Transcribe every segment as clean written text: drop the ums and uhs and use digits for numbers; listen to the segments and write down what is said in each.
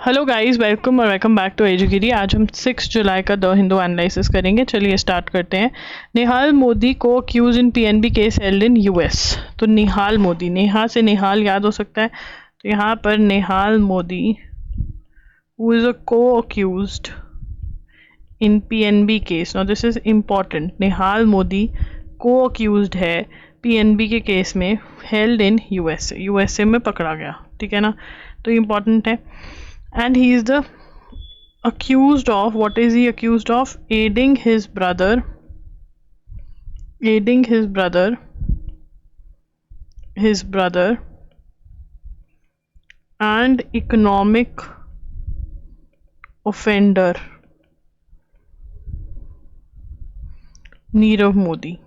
Hello guys, welcome और welcome back to एजुगिरी। आज हम 6 जुलाई का द हिंदू एनालिसिस करेंगे। चलिए स्टार्ट करते हैं। निहाल मोदी को accused in PNB case held in US. तो निहाल मोदी, नेहा से निहाल याद हो सकता है, तो यहाँ पर Nehal Modi who is a co accused in PNB case. Now this is important. Nehal Modi co accused है पीएनबी के केस में, हेल्ड इन यूएसए, यूएसए में पकड़ा गया। ठीक है ना, तो इम्पॉर्टेंट है। And he is the accused of, what is he accused of? Aiding his brother and economic offender Nirav Modi.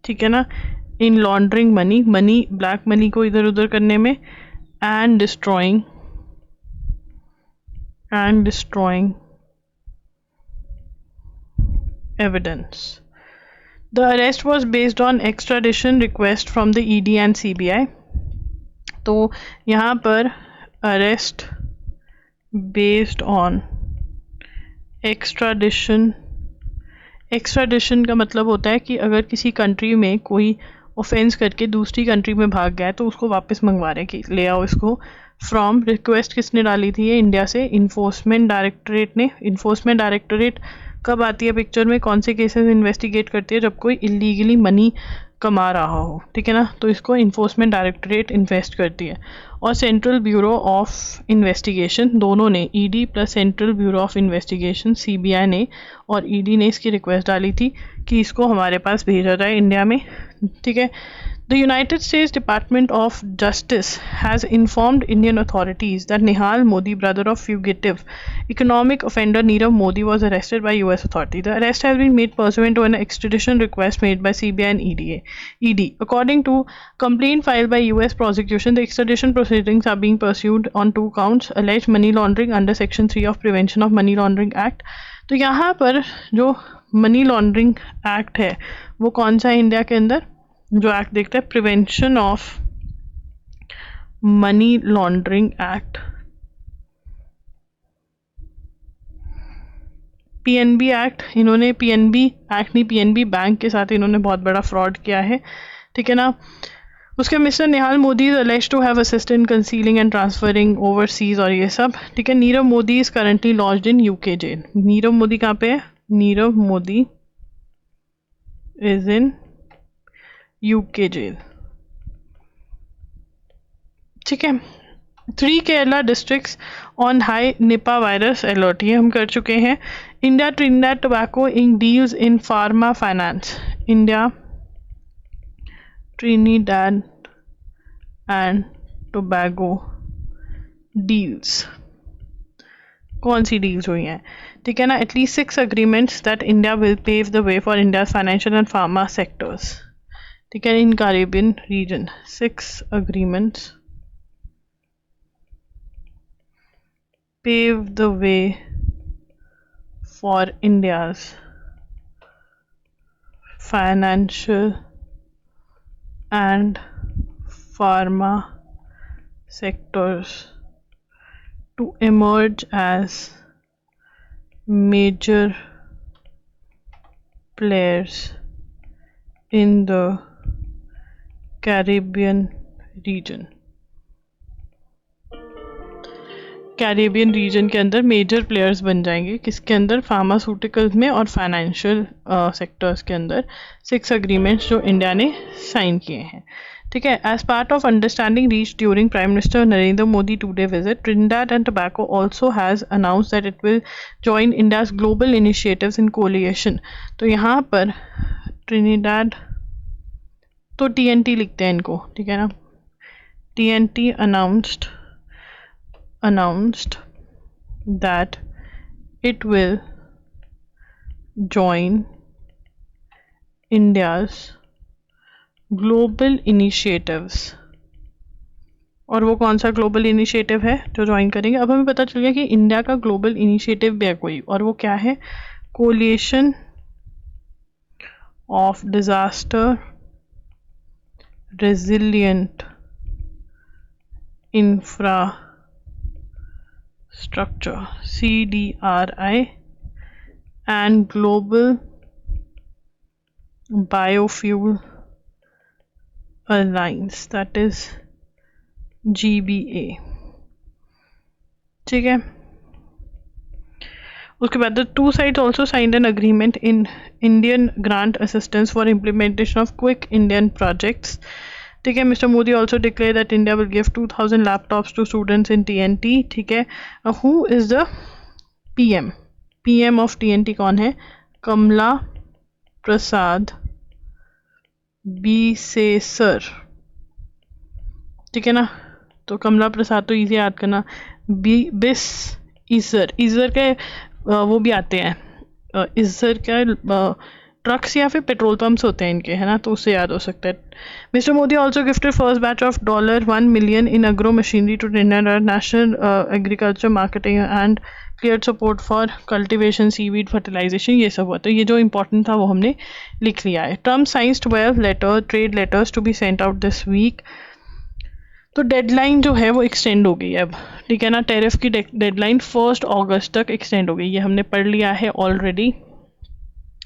ठीक है ना, इन लॉन्ड्रिंग मनी ब्लैक मनी को इधर उधर करने में, and destroying evidence. The arrest was based on extradition request from the ED and CBI. तो यहाँ पर अरेस्ट बेस्ड ऑन एक्स्ट्राडिशन का मतलब होता है कि अगर किसी कंट्री में कोई ऑफेंस करके दूसरी कंट्री में भाग गया है तो उसको वापस मंगवा रहे कि ले आओ इसको। फ्रॉम रिक्वेस्ट किसने डाली थी? ये इंडिया से इन्फोर्समेंट डायरेक्टरेट ने। इन्फोर्समेंट डायरेक्टरेट कब आती है पिक्चर में? कौन से केसेस इन्वेस्टिगेट करती है? जब कोई इलीगली मनी कमा रहा हो। ठीक है ना, तो इसको इन्फोर्समेंट डायरेक्टरेट इन्वेस्ट करती है। और सेंट्रल ब्यूरो ऑफ इन्वेस्टिगेशन, दोनों ने, ED plus central bureau of investigation CBI ने और ईडी ने इसकी रिक्वेस्ट डाली थी कि इसको हमारे पास भेजा जाए इंडिया में। ठीक है। The United States Department of Justice has informed Indian authorities that Nihal Modi, brother of fugitive economic offender Nirav Modi, was arrested by US authorities. The arrest has been made pursuant to an extradition request made by CBI and ED. According to complaint filed by US prosecution, the extradition proceedings are being pursued on 2 counts: alleged money laundering under Section 3 of Prevention of Money Laundering Act. तो यहाँ पर जो money laundering act है वो कौन सा है India के अंदर? जो एक्ट देखते हैं, prevention of money laundering act, PNB act. इन्होंने पीएनबी एक्ट नहीं, पीएनबी बैंक के साथ इन्होंने बहुत बड़ा फ्रॉड किया है। ठीक है ना। उसके mister Nihal Modi is alleged to have assisted in concealing and transferring overseas और ये सब। ठीक है। Nirav Modi is currently lodged in UK jail. Nirav Modi कहाँ पे है? Nirav Modi is in UK jail. ठीक है। 3 Kerala districts on high Nipah virus alert, ये हम कर चुके हैं। India Trinidad Tobago in deals in pharma finance. India Trinidad and Tobago deals, कौन सी डील्स हुई हैं? ठीक है ना। At least 6 agreements that India will pave the way for India financial and pharma sectors. ठीक है, in Caribbean region 6 agreements pave the way for India's financial and pharma sectors to emerge as major players in the Caribbean region. Caribbean region के अंदर major players बन जाएंगे। किसके अंदर? Pharmaceuticals में और फाइनेंशियल सेक्टर्स के अंदर 6 अग्रीमेंट्स जो इंडिया ने साइन किए हैं। ठीक है। As part of understanding reach during prime minister Narendra Modi today visit, Trinidad and Tobago also has announce that it will join India's global initiatives in coalition. तो यहाँ पर ट्रिनिडाद, तो TNT लिखते हैं इनको। ठीक है ना। TNT announced that it will join India's global initiatives। और वो कौन सा ग्लोबल इनिशिएटिव है जो ज्वाइन करेंगे? अब हमें पता चल गया कि इंडिया का ग्लोबल इनिशिएटिव भी है कोई, और वो क्या है? Coalition of disaster resilient Infrastructure CDRI and Global Biofuel Alliance, that is GBA. ठीक है, उसके बाद the two sides also signed an agreement in Indian grant assistance for implementation of quick Indian projects. ठीक है, Mr. Modi also declared that India will give 2000 laptops to students in TNT. ठीक है, who is the PM of TNT कौन है? कमला प्रसाद बीसेसर. ठीक है ना, तो कमला प्रसाद तो इजी याद करना. बिस ईजर के वो भी आते हैं, ईजर का ट्रक्स या फिर पेट्रोल पंप्स होते हैं इनके, है ना, तो उससे याद हो सकता है. Mister Modi also gifted first batch of $1 million in agro machinery to national agriculture marketing and clear support for cultivation seaweed fertilisation. ये सब हुआ, तो ये जो इंपॉर्टेंट था वो हमने लिख लिया है. Trump signs 12 trade letters to be sent out this week. तो डेडलाइन जो है वो एक्सटेंड हो गई है अब. ठीक है ना, टैरिफ की डेडलाइन 1 अगस्त तक एक्सटेंड हो गई, ये हमने पढ़ लिया है ऑलरेडी.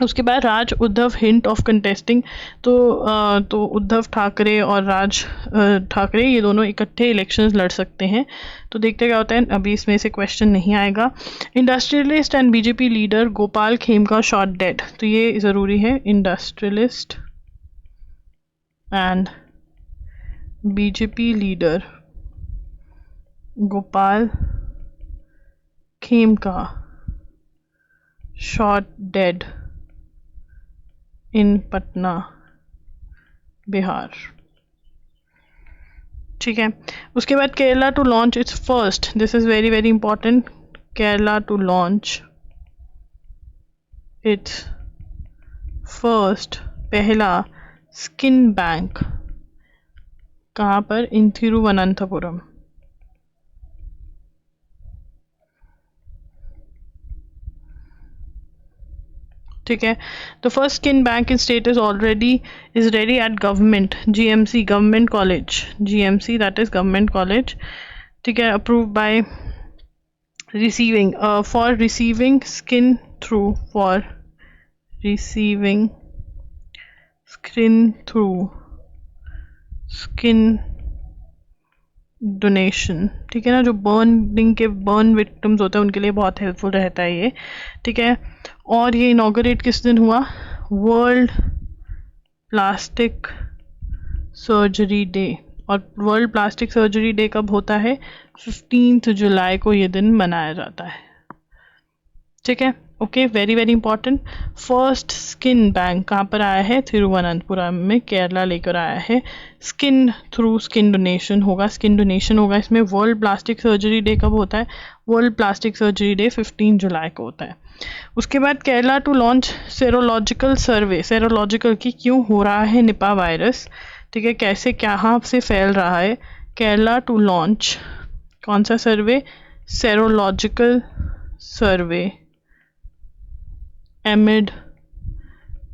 उसके बाद राज उद्धव हिंट ऑफ कंटेस्टिंग. तो उद्धव ठाकरे और राज ठाकरे ये दोनों इकट्ठे इलेक्शंस लड़ सकते हैं, तो देखते क्या होता है. अभी इसमें से क्वेश्चन नहीं आएगा. Industrialist and BJP leader Gopal Khemka shot dead. तो ये ज़रूरी है, industrialist and BJP leader Gopal Khemka shot dead in Patna Bihar. ठीक है, उसके बाद Kerala to launch its first, this is very very important, Kerala to launch its first पहला स्किन बैंक. कहाँ पर? इन तिरुवनंतपुरम. ठीक है, the first skin bank in state is ready at government GMC government college, GMC that is government college. ठीक है, approve by receiving for receiving skin skin donation. ठीक है ना, जो बर्न विक्टिम्स होते हैं उनके लिए बहुत हेल्पफुल रहता है ये. ठीक है, और ये इनॉग्रेट किस दिन हुआ? World plastic surgery day. और वर्ल्ड प्लास्टिक सर्जरी डे कब होता है? 15 जुलाई को ये दिन मनाया जाता है. ठीक है, okay, very very important. First skin bank कहाँ पर आया है? तिरुवनंतपुरम में केरला लेकर आया है. स्किन डोनेशन होगा इसमें. वर्ल्ड प्लास्टिक सर्जरी डे कब होता है? वर्ल्ड प्लास्टिक सर्जरी डे 15 जुलाई को होता है. उसके बाद Kerala to launch serological survey. Serological की क्यों हो रहा है निपा वायरस, ठीक है, कैसे कहाँ से फैल रहा है. केरला टू लॉन्च कौन सा survey? Serological survey amid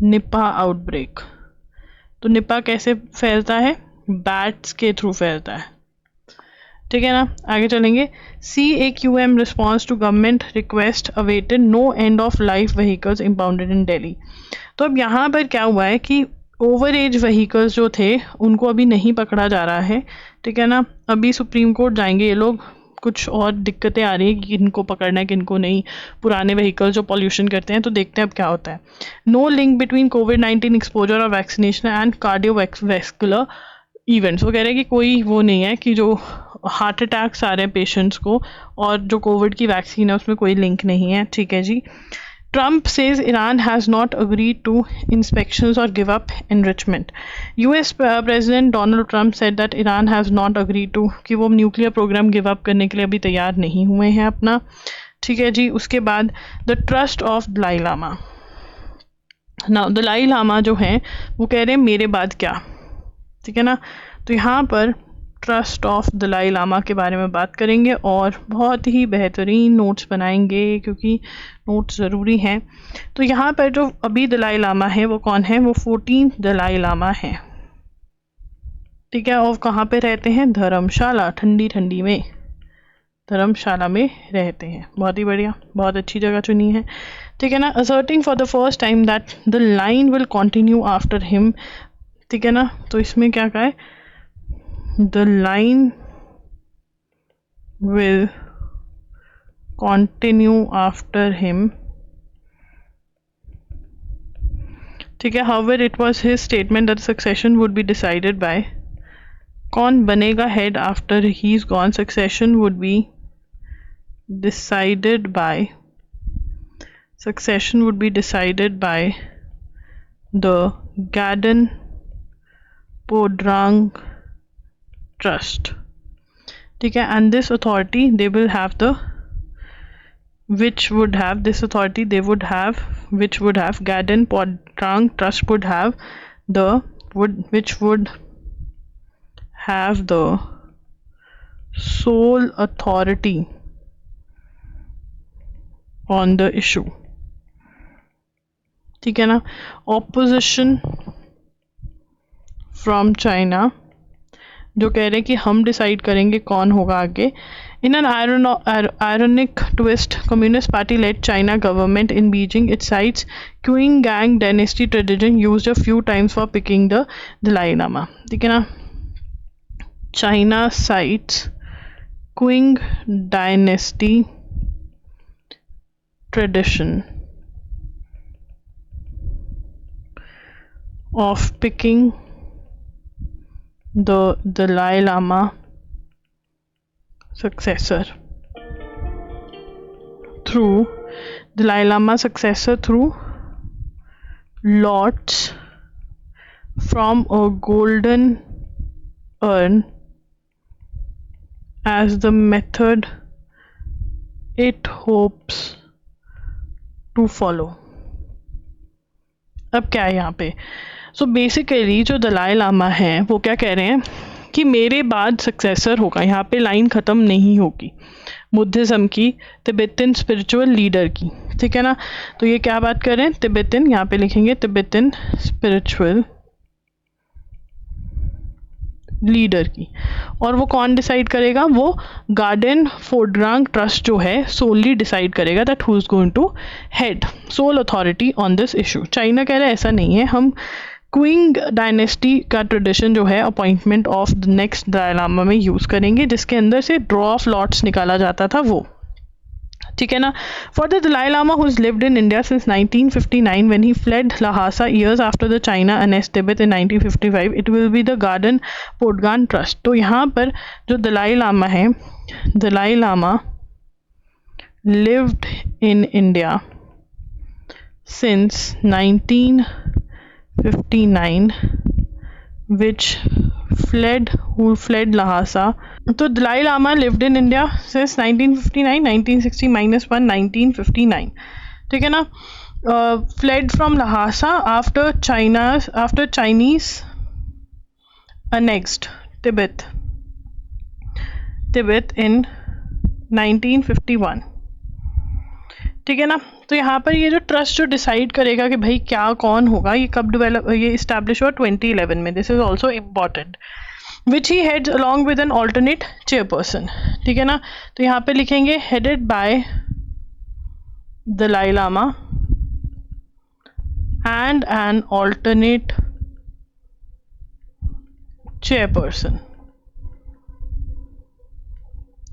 Nipah outbreak. तो निपा कैसे फैलता है? बैट्स के थ्रू फैलता है. ठीक है ना, आगे चलेंगे. CAQM response to government request awaited, no end of life vehicles impounded in Delhi. तो अब यहाँ पर क्या हुआ है कि ओवर एज व्हीकल्स जो थे उनको अभी नहीं पकड़ा जा रहा है. ठीक है ना, अभी सुप्रीम कोर्ट जाएंगे ये लोग. कुछ और दिक्कतें आ रही है कि किनको पकड़ना है किनको नहीं, पुराने व्हीकल जो पॉल्यूशन करते हैं. तो देखते हैं अब क्या होता है. No link between COVID-19 exposure और वैक्सीनेशन एंड कार्डियोवैस्कुलर इवेंट्स. वो कह रहे हैं कि कोई वो नहीं है कि जो हार्ट अटैक्स आ रहे हैं पेशेंट्स को और जो कोविड की वैक्सीन है उसमें कोई लिंक नहीं है. ठीक है जी. Trump says Iran has not agreed to inspections or give up enrichment. US President Donald Trump said that Iran has not agreed to, कि वो न्यूक्लियर प्रोग्राम गिव अप करने के लिए अभी तैयार नहीं हुए हैं अपना. ठीक है जी. उसके बाद the trust of Dalai Lama. ना दलाई लामा जो हैं वो कह रहे हैं मेरे बाद क्या. ठीक है ना, तो यहाँ पर ट्रस्ट ऑफ दलाई लामा के बारे में बात करेंगे और बहुत ही बेहतरीन नोट्स बनाएंगे क्योंकि नोट्स ज़रूरी हैं. तो यहाँ पर जो अभी दलाई लामा है वो कौन है? वो 14th दलाई लामा है. ठीक है, और कहाँ पे रहते हैं? धर्मशाला, ठंडी ठंडी में धर्मशाला में रहते हैं। बहुत ही बढ़िया, बहुत अच्छी जगह चुनी है। ठीक है ना। Asserting for the first time that the line will continue after him. ठीक है ना, तो इसमें क्या कहा है? The line will continue after him. ठीक है, however it was his statement that succession would be decided by. कौन बनेगा head after he is gone? Succession would be decided by the Gadon-Podrang Trust. ठीक है, and this authority they will have the which would have Gadon-Podrang Trust would have the sole authority on the issue. ठीक है ना। Opposition from China जो कह रहे हैं कि हम डिसाइड करेंगे कौन होगा आगे। In an ironic twist, Communist Party led China government in Beijing. It cites Qing dynasty tradition used a few times for picking the Dalai Lama. ठीक है ना। China cites Qing dynasty tradition of picking the Dalai Lama successor through lots from a golden urn as the method it hopes to follow. अब क्या है यहाँ पे? So basically जो दलाई लामा है वो क्या कह रहे हैं कि मेरे बाद सक्सेसर होगा, यहाँ पे लाइन ख़त्म नहीं होगी बुद्धिज़्म की, तिब्बतन स्पिरिचुअल लीडर की। ठीक है ना। तो ये क्या बात कर रहे हैं? तिब्बतन, यहाँ पे लिखेंगे तिब्बतन स्पिरिचुअल लीडर की। और वो कौन डिसाइड करेगा? वो गार्डन फोड्रांग ट्रस्ट जो है सोलली डिसाइड करेगा that who is going to head sole authority on this issue. China कह रहा है ऐसा नहीं है, हम क्विंग डायनेस्टी का ट्रेडिशन जो है appointment of the next Dalai Lama में यूज़ करेंगे, जिसके अंदर से ड्रॉ ऑफ लॉट्स निकाला जाता था वो। ठीक है ना। For the Dalai Lama who's lived in India since 1959 when he fled Lhasa years after the China annexed Tibet in 1955, it will be the Garden Podgan Trust. तो यहाँ पर जो दलाई लामा है, Dalai Lama lived in India since 1959 who fled Lhasa. तो Dalai Lama lived in India since 1959, 1960 minus 1, 1959. ठीक है ना। fled from Lhasa after Chinese annexed Tibet in 1951. ठीक है ना। तो यहाँ पर ये जो ट्रस्ट जो डिसाइड करेगा कि भाई क्या कौन होगा, ये कब ये इस्टेब्लिश हुआ 2011 में। This is also important. Which he heads along with an alternate chairperson. ठीक है ना। तो यहाँ पे लिखेंगे headed by Dalai Lama and an alternate chairperson.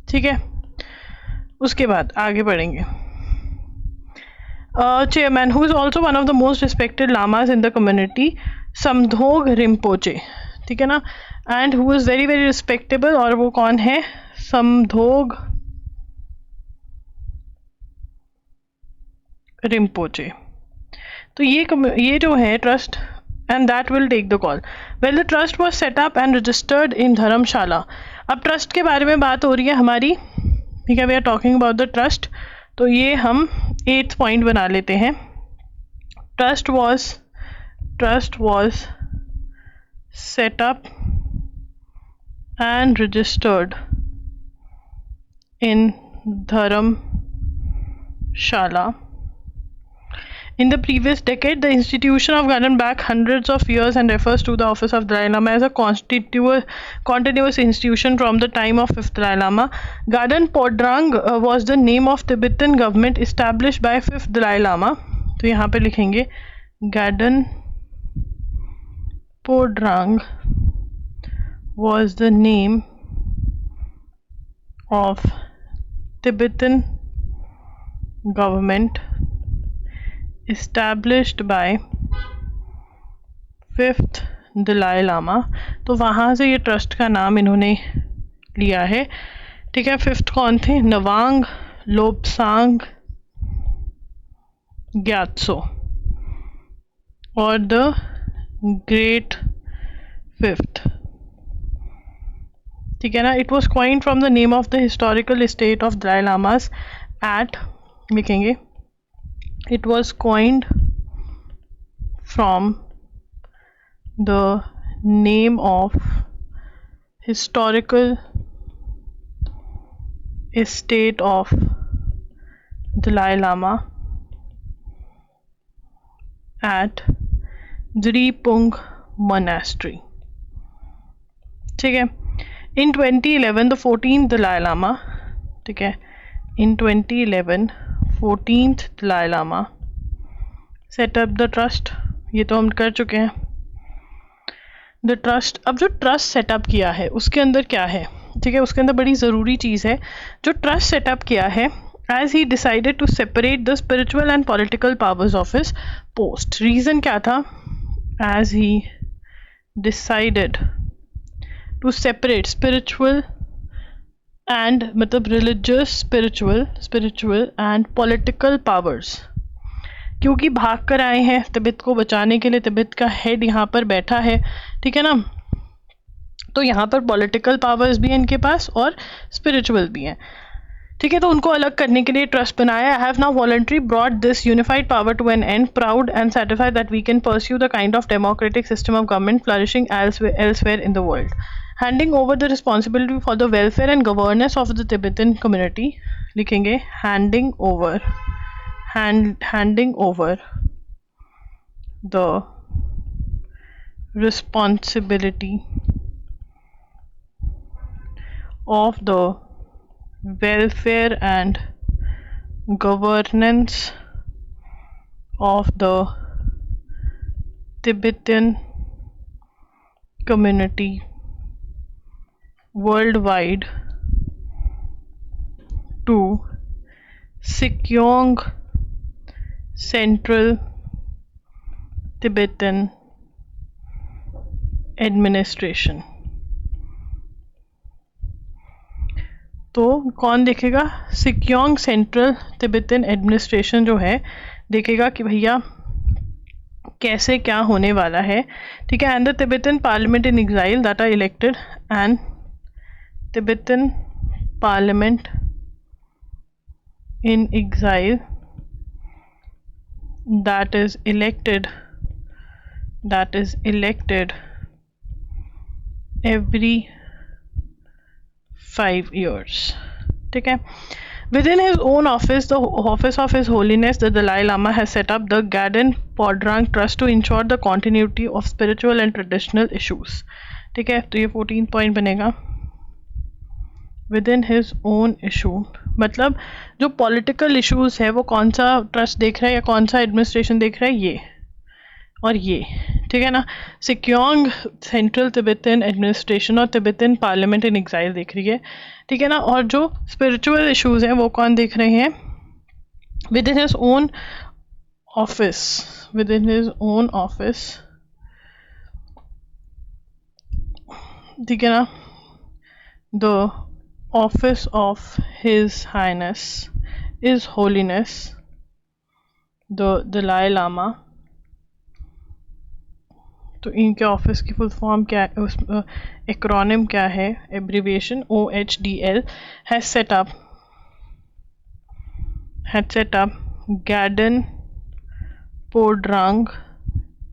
ठीक है। उसके बाद आगे बढ़ेंगे। chairman who is also one of the most respected lamas in the community, Samdhog Rinpoche. ठीक है ना। and who is very very respectable, और वो कौन है? समधोग रिम्पोचे। तो ये जो है trust and that will take the call. Well, the trust was set up and registered in धर्मशाला। अब ट्रस्ट के बारे में बात हो रही है हमारी। ठीक है, we are talking about the trust। तो ये हम 8th पॉइंट बना लेते हैं। Trust was set up and registered in Dharamshala In the previous decade, the institution of garden back hundreds of years and refers to the office of Dalai Lama as a continuous institution from the time of fifth Dalai Lama. Garden Podrang was the name of Tibetan government established by fifth Dalai Lama. तो यहाँ पे लिखेंगे Garden Podrang was the name of Tibetan government established by fifth Dalai Lama. तो वहाँ से ये trust का नाम इन्होंने लिया है. ठीक है, फिफ्थ कौन थे? नवांग लोब्सांग ग्यात्सो और द ग्रेट फिफ्थ. ठीक है ना. It was coined from the name of the historical estate of Dalai Lamas at, लिखेंगे it was coined from the name of historical estate of Dalai Lama at Dripung Monastery. ठीक है. In 2011 the 14th Dalai Lama, ठीक है, in 2011 14th Dalai Lama set up the trust. ये तो हम कर चुके हैं. द ट्रस्ट, अब जो ट्रस्ट सेटअप किया है उसके अंदर क्या है? ठीक है, उसके अंदर बड़ी ज़रूरी चीज़ है. जो ट्रस्ट सेटअप किया है, as he decided to separate the spiritual and political powers of his post. Reason क्या था? As he decided to separate spiritual and, मतलब religious, spiritual and political powers. क्योंकि भाग कर आए हैं तिब्बत को बचाने के लिए, तिब्बत का हेड यहाँ पर बैठा है. ठीक है ना. तो यहाँ पर पॉलिटिकल पावर्स भी हैं इनके पास और स्पिरिचुअल भी हैं. ठीक है, तो उनको अलग करने के लिए ट्रस्ट बनाया. I have now voluntary brought this unified power to an end, proud and satisfied that we can pursue the kind of democratic system of government flourishing elsewhere in the world. Handing over the responsibility for the welfare and governance of the Tibetan community, लिखेंगे handing over the responsibility of the welfare and governance of the Tibetan community worldwide to Sikyong Central Tibetan Administration. तो कौन देखेगा? Sikyong central Tibetan administration जो है देखेगा कि भैया कैसे क्या होने वाला है. ठीक है. And the Tibetan parliament in exile that are elected, and Tibetan Parliament in exile that is elected every 5 years. ठीक है. Within his own office, the office of His Holiness the Dalai Lama has set up the Garden Podrang Trust to ensure the continuity of spiritual and traditional issues. ठीक है. तो ये 14th point बनेगा. Within his own issue, मतलब जो political issues है वो कौन सा ट्रस्ट देख रहा है या कौन सा एडमिनिस्ट्रेशन देख रहा है? ये और ये. ठीक है ना. सिक्योंग सेंट्रल तिब्बतन एडमिनिस्ट्रेशन और तिब्बतन पार्लियामेंट इन एग्जाइल देख रही है. ठीक है ना. और जो स्पिरिचुअल इश्यूज हैं वो कौन देख रहे हैं? Within his own office. ठीक है ना. The office of His Highness His Holiness the Dalai Lama. तो इनके ऑफिस की फुल फॉर्म क्या है, उस एक्रोनिम क्या है, abbreviation OHDL, has set up Garden Podrang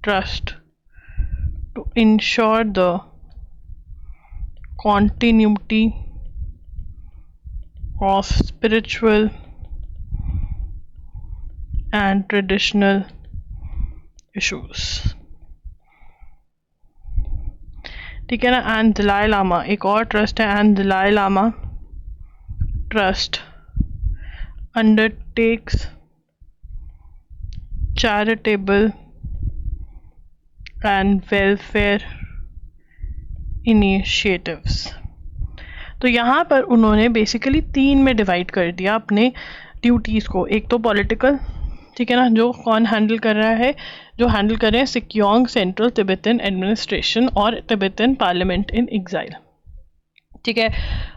Trust to ensure the continuity of spiritual and traditional issues, ठीक है ना। एंड दलाई लामा, एक और ट्रस्ट है, and Dalai Lama trust undertakes charitable and welfare initiatives। तो यहाँ पर उन्होंने बेसिकली 3 में डिवाइड कर दिया अपने ड्यूटीज़ को। एक तो पॉलिटिकल, ठीक है ना, जो कौन हैंडल कर रहा है, जो हैंडल कर रहे हैं सिक्योंग सेंट्रल तिब्बतन एडमिनिस्ट्रेशन और तिब्बतन पार्लियामेंट इन एग्जाइल, ठीक है।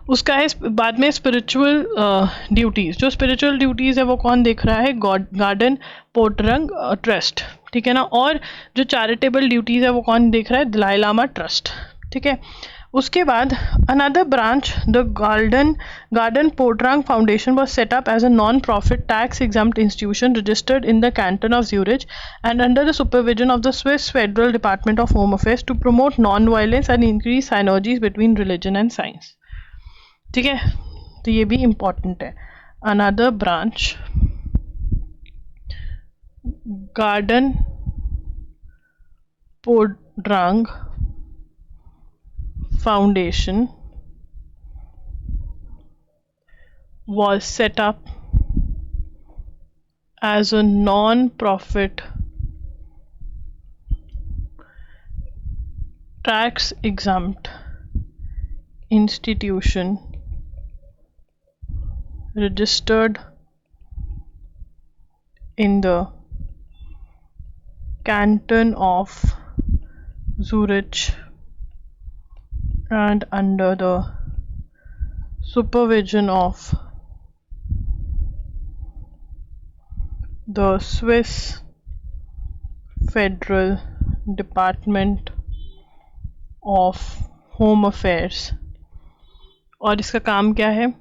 उसका है बाद में स्पिरिचुअल ड्यूटीज़। जो स्पिरिचुअल ड्यूटीज़ है वो कौन देख रहा है, गार्डन पोटरंग ट्रस्ट, ठीक है ना। और जो चैरिटेबल ड्यूटीज़ है वो कौन देख रहा है, दलाई लामा ट्रस्ट, ठीक है। उसके बाद another branch the Gaden Phodrang foundation was set up as a non profit tax exempt institution registered in the canton of Zurich and under the supervision of the Swiss federal department of home affairs to promote non violence and increase synergies between religion and science, ठीक है। तो ये भी important है। Another branch Gaden Phodrang Foundation was set up as a non-profit tax-exempt institution registered in the canton of Zurich and under the supervision of the Swiss Federal Department of Home Affairs। और इसका काम क्या है,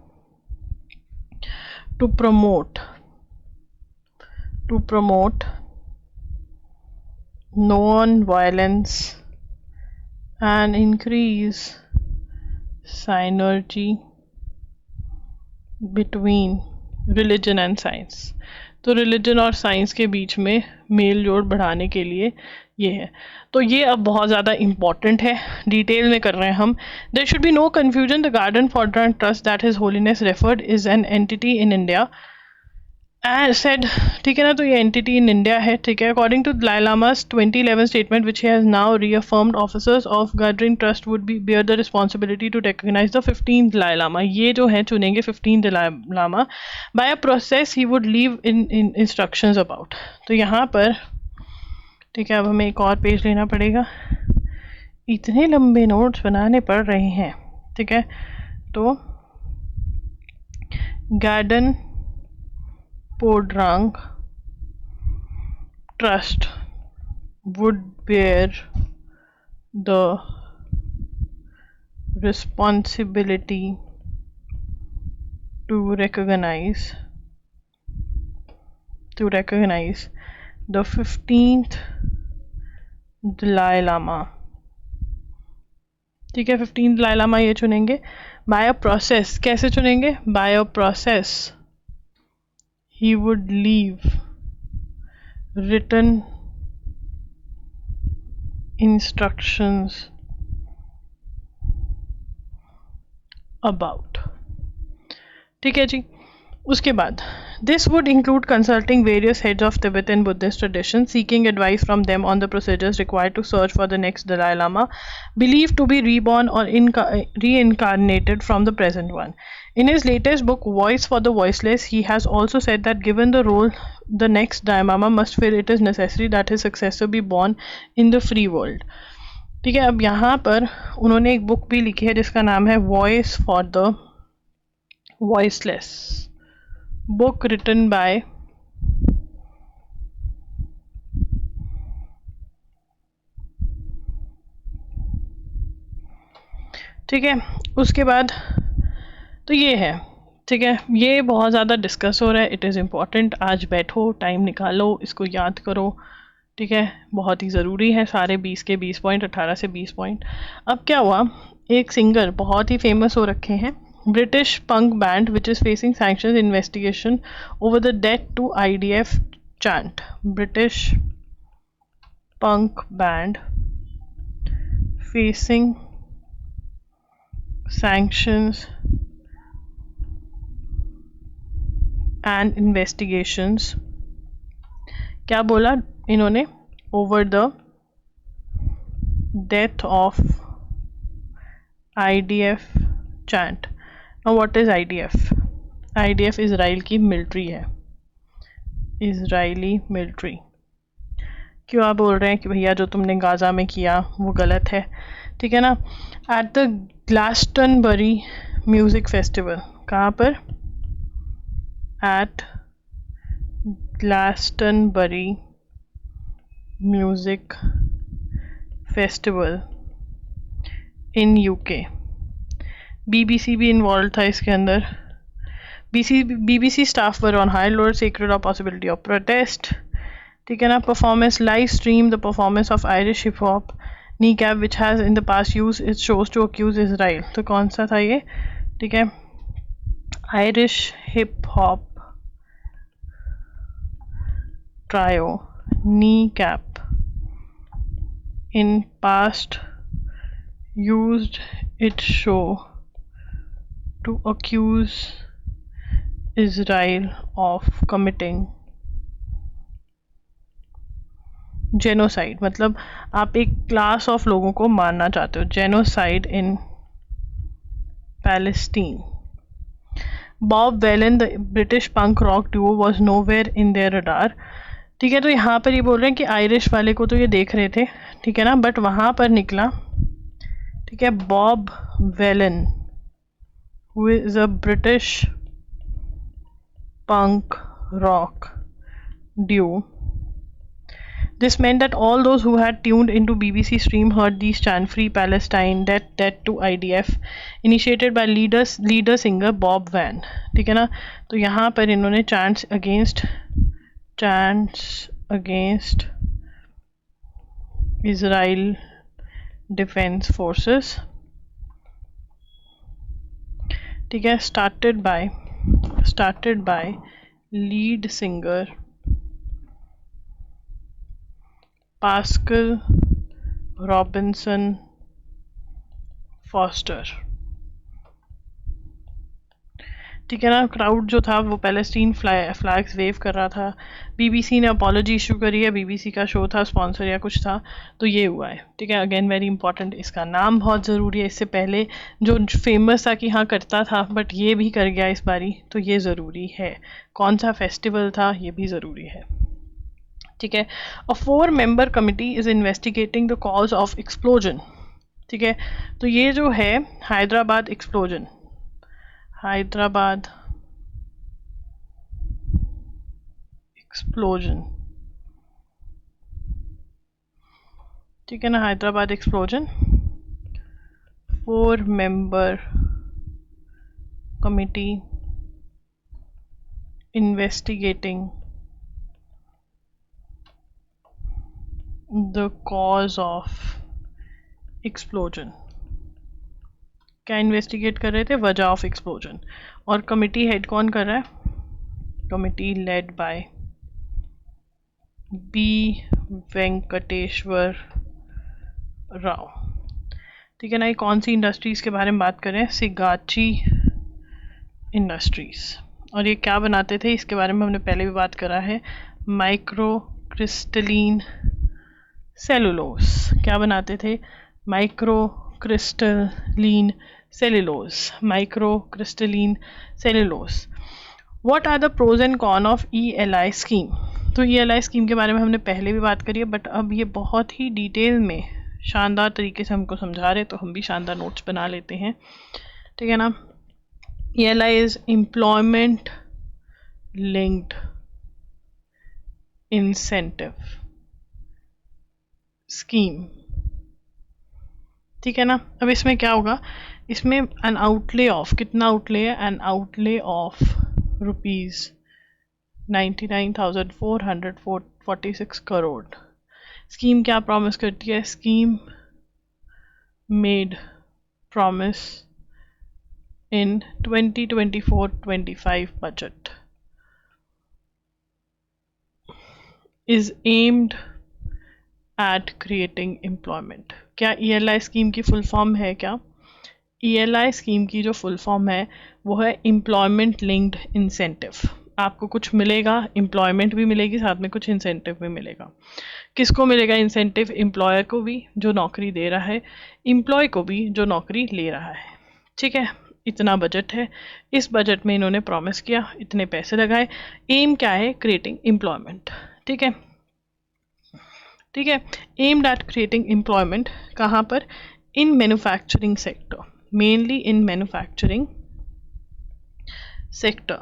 to promote non-violence and increase synergy between religion and science। तो religion और science के बीच में mail जोड़ बढ़ाने के लिए ये है। तो ये अब बहुत ज़्यादा इम्पॉर्टेंट है, डिटेल में कर रहे हैं हम। There should be no confusion, the Gaden Phodrang trust that his holiness referred is an entity in India and said, ठीक है ना। तो ये एंटिटी इन इंडिया है, ठीक है। According to Dalai Lama's 2011 statement which has now reaffirmed, officers of Gaden trust would be bear the responsibility to recognise the 15th Dalai Lama. ये जो है चुनेंगे 15th Dalai Lama. By a process he would leave in instructions about. तो यहाँ पर, ठीक है, अब हमें एक और पेज लेना पड़ेगा, इतने लंबे नोट्स बनाने पड़ रहे हैं, ठीक है। तो Gaden Phodrang trust would bear the responsibility to recognize the 15th Dalai Lama, ठीक है। 15th दलाई लामा ये चुनेंगे बाय अ प्रोसेस। कैसे चुनेंगे, by a process he would leave written instructions about, ठीक है जी। उसके बाद this would include consulting various heads of Tibetan Buddhist tradition, seeking advice from them on the procedures required to search for the next Dalai Lama, believed to be reborn or reincarnated from the present one. In his latest book, Voice for the Voiceless, he has also said that given the role the next Dalai Lama must fill, it is necessary that his successor be born in the free world, ठीक है। अब यहाँ पर उन्होंने एक book भी लिखी है जिसका नाम है Voice for the Voiceless, book written by ठीक है। उसके बाद तो ये है, ठीक है। ये बहुत ज़्यादा डिस्कस हो रहा है, इट इज़ इम्पॉर्टेंट। आज बैठो, टाइम निकालो, इसको याद करो, ठीक है। बहुत ही ज़रूरी है, सारे 20 के 20 पॉइंट, 18 से 20 पॉइंट। अब क्या हुआ, एक सिंगर बहुत ही फेमस हो रखे हैं, British punk band which is facing sanctions investigation over the death to IDF chant. British punk band facing sanctions and investigations. क्या बोला इन्होंने? Over the death of IDF chant. Now what is IDF? IDF Israel की military है, Israeli military. क्यों आप बोल रहे हैं कि भैया जो तुमने गाज़ा में किया वो गलत है, ठीक है ना? At the Glastonbury music festival, कहाँ पर? At Glastonbury music festival in UK. BBC भी इन्वॉल्व था इसके अंदर। BBC staff were on high alert, sacred of possibility of protest, ठीक है ना? Performance live stream the performance of Irish hip hop kneecap which has in the past used its shows to accuse Israel. तो कौन सा था ये? ठीक है, Irish hip hop trio kneecap in past used its show to accuse Israel of committing genocide. मतलब आप एक क्लास ऑफ लोगों को मारना चाहते हो, genocide in Palestine. Bob Velan the British punk rock Duo was nowhere in their radar, ठीक है। तो यहाँ पर ये बोल रहे हैं कि आयरिश वाले को तो ये देख रहे थे, ठीक है ना, बट वहाँ पर निकला, ठीक है, Bob Velan who is a British punk rock duo. This meant that all those who had tuned into BBC stream heard these chant Free Palestine, death to IDF, initiated by leader singer Bob Van, ठीक है ना। तो यहाँ पर इन्होंने chants against Israel Defense Forces, ठीक है, started by lead singer Pascal Robinson Foster, ठीक है ना। क्राउड जो था वो पैलेस्टीन फ्लैग्स वेव कर रहा था। बीबीसी ने अपॉलॉजी इशू करी है, बीबीसी का शो था, स्पॉन्सर या कुछ था, तो ये हुआ है, ठीक है। अगेन वेरी इंपॉर्टेंट, इसका नाम बहुत ज़रूरी है। इससे पहले जो फेमस था कि हाँ करता था, बट ये भी कर गया इस बारी, तो ये ज़रूरी है। कौन सा फेस्टिवल था ये भी ज़रूरी है, ठीक है। अ 4-member committee is investigating the cause of explosion, ठीक है। तो ये जो है हैदराबाद एक्सप्लोजन, हैदराबाद एक्सप्लोजन, ठीक है ना, Hyderabad explosion. 4-member committee investigating the cause of explosion. क्या इन्वेस्टिगेट कर रहे थे? वजह ऑफ एक्सप्लोजन। और कमिटी हेड कौन कर रहा है? Committee led by B Venkateshwar Rao, ठीक है ना। ये कौन सी इंडस्ट्रीज़ के बारे में बात कर रहे हैं? सिगाची इंडस्ट्रीज़। और ये क्या बनाते थे इसके बारे में हमने पहले भी बात करा है, माइक्रो क्रिस्टलीन सेलुलोज। क्या बनाते थे? Micro crystalline cellulose, micro crystalline cellulose. What are the pros and con of ELI scheme? तो ELI स्कीम के बारे में हमने पहले भी बात करी है, बट अब ये बहुत ही डिटेल में शानदार तरीके से हमको समझा रहे, तो हम भी शानदार नोट्स बना लेते हैं, ठीक है ना। ELI is employment linked incentive scheme, ठीक है ना। अब इसमें क्या होगा? इसमें एन आउटले ऑफ, कितना आउटले है? N outlay of ₹99,446 crore. Scheme क्या प्रॉमिस करती है? Scheme made promise in 2024-25 budget is aimed at creating employment. क्या ELI स्कीम की फुल फॉर्म है क्या? ELI स्कीम की जो फुल फॉर्म है वो है एम्प्लॉयमेंट लिंक्ड इंसेंटिव। आपको कुछ मिलेगा, एम्प्लॉयमेंट भी मिलेगी, साथ में कुछ इंसेंटिव भी मिलेगा। किसको मिलेगा इंसेंटिव? एम्प्लॉयर को भी जो नौकरी दे रहा है, एम्प्लॉय को भी जो नौकरी ले रहा है। ठीक है, इतना बजट है। इस बजट में इन्होंने प्रॉमिस किया, इतने पैसे लगाए। एम क्या है? Creating employment. ठीक है, ठीक है। एम्ड एट क्रिएटिंग एम्प्लॉयमेंट कहाँ पर? In manufacturing sector, mainly in manufacturing sector.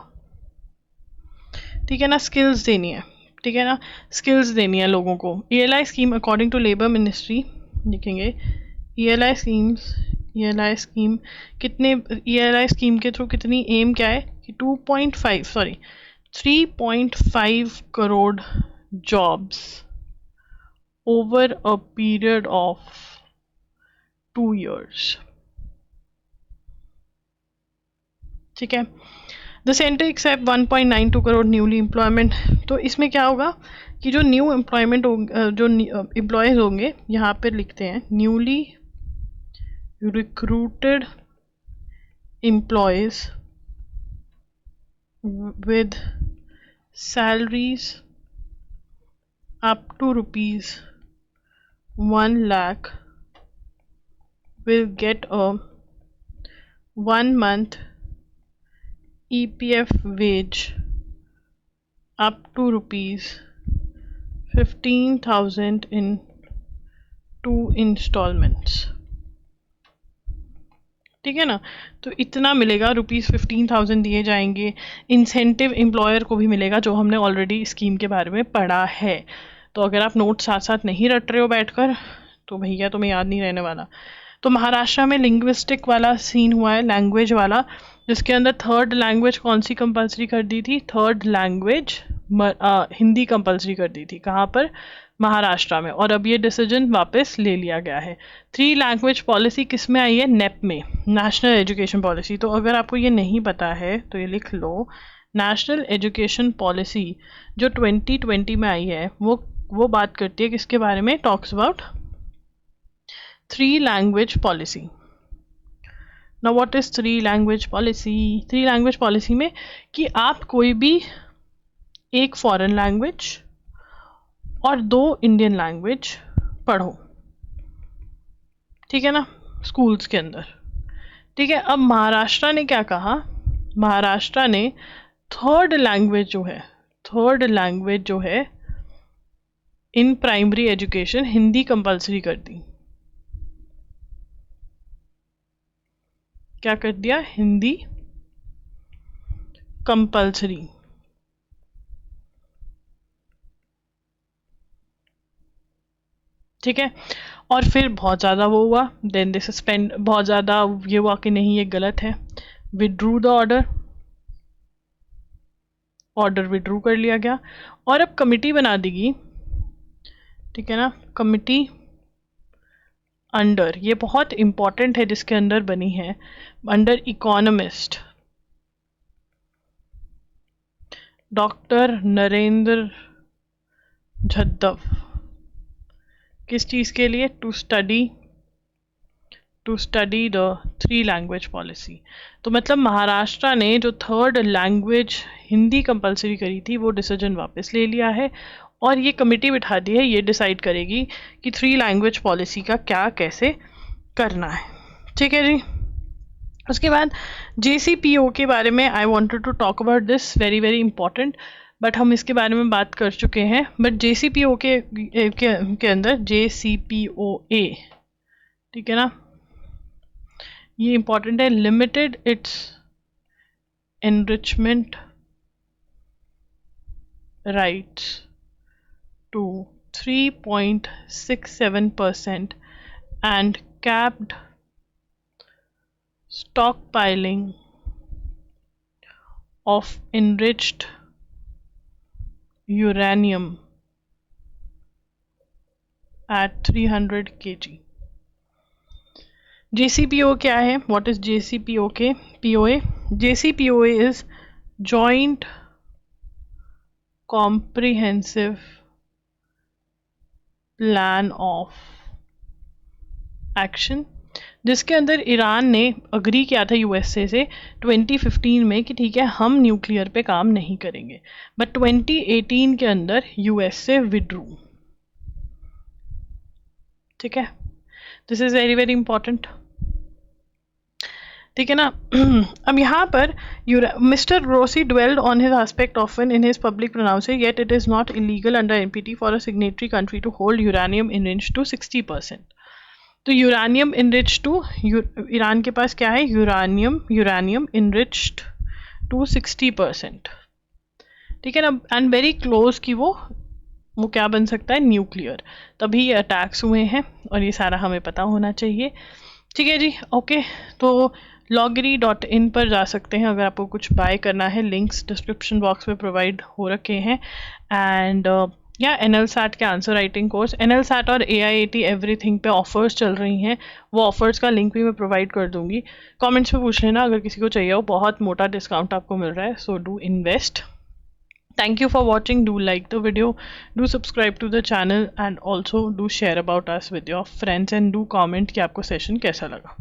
ठीक है ना, स्किल्स देनी है। ठीक है ना, स्किल्स देनी है लोगों को। ELI scheme according to labour ministry, लिखेंगे ELI स्कीम्स, ELI स्कीम कितने, ELI स्कीम के थ्रू कितनी, एम क्या है कि 3.5 करोड़ jobs over a period of 2 years। ठीक है, द सेंटर एक्सेप्ट 1.92 करोड़ न्यूली एम्प्लॉयमेंट। तो इसमें क्या होगा कि जो न्यू एम्प्लॉयमेंट जो एम्प्लॉयज होंगे, यहाँ पर लिखते हैं newly recruited employees with salaries up to rupees 1 lakh will get a 1 month EPF wage up to rupees 15,000 in 2 installments। ठीक है ना, तो इतना मिलेगा, ₹15,000 दिए जाएंगे। इंसेंटिव एम्प्लॉयर को भी मिलेगा, जो हमने ऑलरेडी स्कीम के बारे में पढ़ा है। तो अगर आप नोट साथ साथ नहीं रट रहे हो बैठकर, तो भैया तुम्हें याद नहीं रहने वाला। तो महाराष्ट्र में लिंग्विस्टिक वाला सीन हुआ है, लैंग्वेज वाला, जिसके अंदर थर्ड लैंग्वेज कौन सी कंपलसरी कर दी थी? थर्ड लैंग्वेज हिंदी कंपलसरी कर दी थी। कहाँ पर? महाराष्ट्र में। और अब ये डिसीजन वापस ले लिया गया है। 3 लैंग्वेज पॉलिसी किस में आई है? नेप में, नेशनल एजुकेशन पॉलिसी। तो अगर आपको ये नहीं पता है तो ये लिख लो, नेशनल एजुकेशन पॉलिसी जो 2020 में आई है, वो बात करती है किसके बारे में? Talks about 3 language policy. Now what is 3 language policy? 3 language policy में कि आप कोई भी एक फॉरेन लैंग्वेज और 2 इंडियन लैंग्वेज पढ़ो। ठीक है ना, स्कूल्स के अंदर। ठीक है, अब महाराष्ट्र ने क्या कहा? महाराष्ट्र ने थर्ड लैंग्वेज जो है in primary education Hindi compulsory कर दी। क्या कर दिया? हिंदी कंपलसरी। ठीक है, और फिर बहुत ज़्यादा वो हुआ, देन दे सस्पेंड, बहुत ज़्यादा ये हुआ कि नहीं ये गलत है, विड्रू द ऑर्डर विड्रू कर लिया गया। और अब कमिटी बना दी गई। ठीक है ना, कमिटी अंडर, ये बहुत इंपॉर्टेंट है, जिसके अंदर बनी है under economist doctor Narendra Jadhav. किस चीज़ के लिए? To study the 3 language policy. तो मतलब महाराष्ट्र ने जो थर्ड लैंग्वेज हिंदी कंपलसरी करी थी, वो डिसीजन वापस ले लिया है, और ये कमेटी बिठा दी है, ये डिसाइड करेगी कि 3 लैंग्वेज पॉलिसी का क्या कैसे करना है। ठीक है जी। उसके बाद JCPO के बारे में I wanted to talk about this, very very important, but हम इसके बारे में बात कर चुके हैं। बट JCPO के अंदर JCPOA, ठीक है ना, ये इंपॉर्टेंट है। Limited its enrichment rights to 3.67% and capped stockpiling of enriched uranium at 300 kg। JCPO क्या है? What is JCPOA? JCPOA is Joint Comprehensive plan of action, जिसके अंदर ईरान ने अग्री किया था यूएसए से 2015 में कि ठीक है हम न्यूक्लियर पे काम नहीं करेंगे, बट 2018 के अंदर यूएसए विड्रू। ठीक है, this is very very important. ठीक है ना। अब यहाँ पर mister Grossi dwelled on his aspect often in his public pronouncement, yet it is not illegal under NPT for a signatory country to hold uranium enriched to 60%. तो uranium enrich to, Iran के पास क्या है, uranium enriched to 60%। ठीक है ना, and very close की वो क्या बन सकता है, न्यूक्लियर। तभी ये अटैक्स हुए हैं और ये सारा हमें पता होना चाहिए। ठीक है जी, ओके। तो loggery.in पर जा सकते हैं अगर आपको कुछ बाय करना है, लिंक्स डिस्क्रिप्शन बॉक्स में प्रोवाइड हो रखे हैं। एंड या NLSAT के आंसर राइटिंग कोर्स, NLSAT और AIAT एवरीथिंग पे ऑफर्स चल रही हैं, वो ऑफर्स का लिंक भी मैं प्रोवाइड कर दूंगी। कमेंट्स में पूछ लेना अगर किसी को चाहिए हो, बहुत मोटा डिस्काउंट आपको मिल रहा है, so do invest. Thank you for watching. Do like the video, do subscribe to the channel and also do share about us with your friends and do comment कि आपको सेशन कैसा लगा।